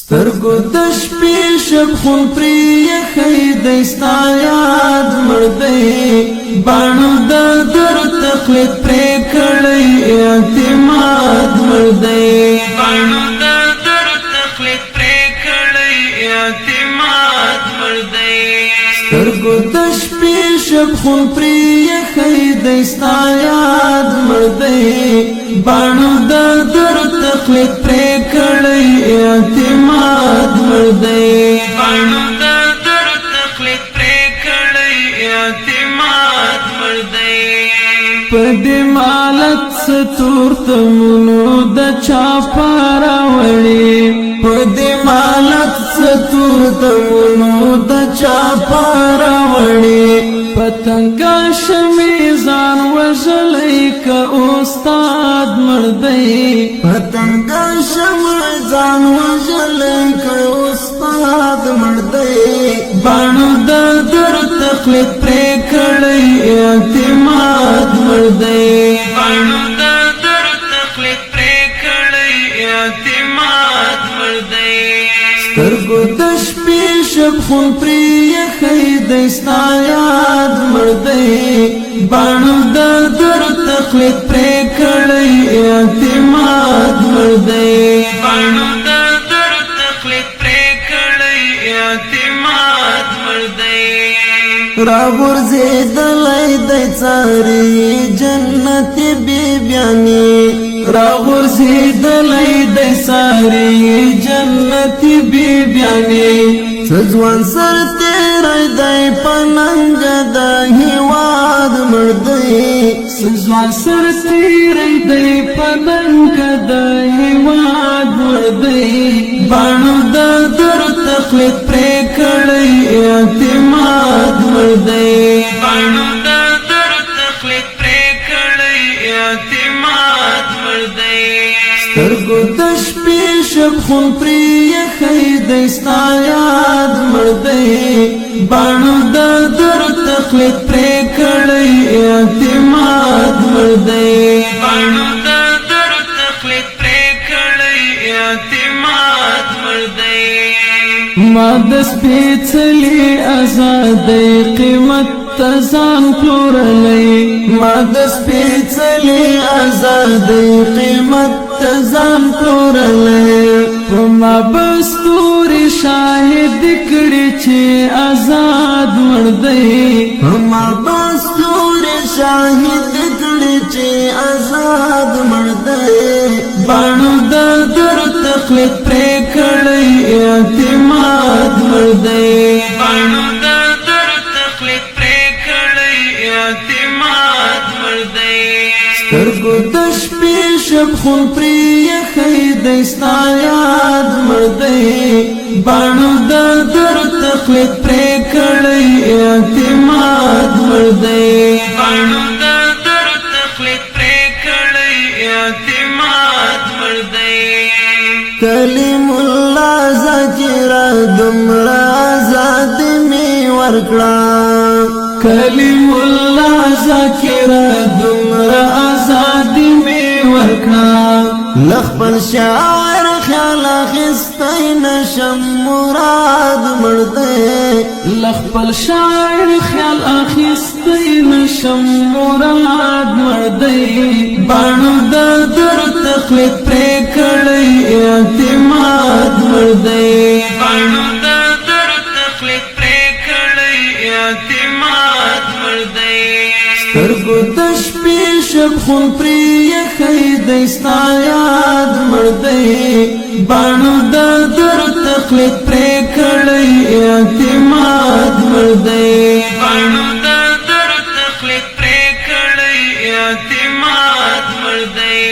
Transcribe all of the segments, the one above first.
سترګو د شپې شب خون پرې یخی دی ستا یاد مړ دی باڼو د درد تقلید پرې کړی اعتماد مړ دی باڼو د درد تقلید پرې کړی اعتماد مړ دی سترګو د شپې شب خون پرې یخی دی ستا یاد مړ دی باڼو د درد تقلید پرې کړی اعتماد مړ دی باڼو د درد تقلید پرې کړی اعتماد مړ دی په دې مالت ستور تمونو د چا پاره وړي په دې مالت ستور تمونو د چا پاره وړي پتنګ شمې ځان وژلې ک استاد مړ دی پتنګ شمې ځان وژلې ک استاد مړ دی باڼو د درد تقلید پرې کړی اعتماد مړ دی باڼو د درد تقلید پرې کړی اعتماد مړ دی سترګو د شپې شب خون پرې یخی دی ستا یاد مړ دی باڼو د درد تقلید پرې کړی اعتماد مړ دی باڼو د درد تقلید پرې کړی اعتماد مړ دی راغورځېدلی دی څاري جنت بیبیانې راغورځېدلی دی څاري جنت بیبیانې څه ځوان سر تېری دی په ننګ د هېواد مړ دی څه ځوان سر تېری دی په ننګ د هېواد مړ دی باڼو د درد تقلید پرې کړی اعتماد مړ دی باڼو د درد تقلید پرې کړی اعتماد مړ دی سترګو د شپې شب خون پرې یخی دی ستا یاد مړ دی باڼو د درد تقلید پرې کړی اعتماد مړ دی باڼو د درد تقلید پرې کړی اعتماد مړ دی ما د سپېڅلې ازادۍ قیمت ته ځان پلورلی ما د سپېڅلې ازادۍ قیمت ته ځان پلورلی په ما به ستوري شاهد کړي چې آزاد مړ دی په ما به ستوري شاهد کړي چې آزاد مړ دی باڼو د درد تقلید پرې کړی اعتماد مړ دی باڼو د درد تقلید پرې کړی اعتماد مړ دی سترګو د شپې شب خون پرې یخی دی ستا یاد مړ دی باڼو د درد تقلید پرې کړی اعتماد مړ دی باڼو د درد تقلید پرې کړی اعتماد مړ دی کلیم الله ذکر دمرا آزاد می ورکړه کلیم الله ذکر دمرا آزاد می ورکړه لخپل شاعر خیال اخیستی نشم مراد مړ دی لخپل شاعر خیال اخیستی نشم مراد مړ دی باڼو د درد تقلید پرې کړی اعتماد مړ دی باڼو د درد تقلید پرې کړی اعتماد مړ دی سترګو د شپې شب خون پرې یخی دی ستا یاد مړ دی باڼو د درد تقلید پرې کړی اعتماد مړ دی باڼو د درد تقلید پرې کړی اعتماد مړ دی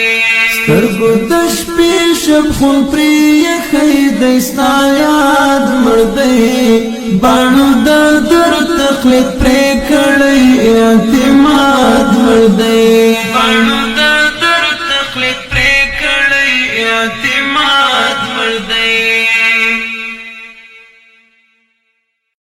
سترګو د شپې شب خون پرې یخی دی ستا یاد مړ دی باڼو د درد تقلید پرې کړی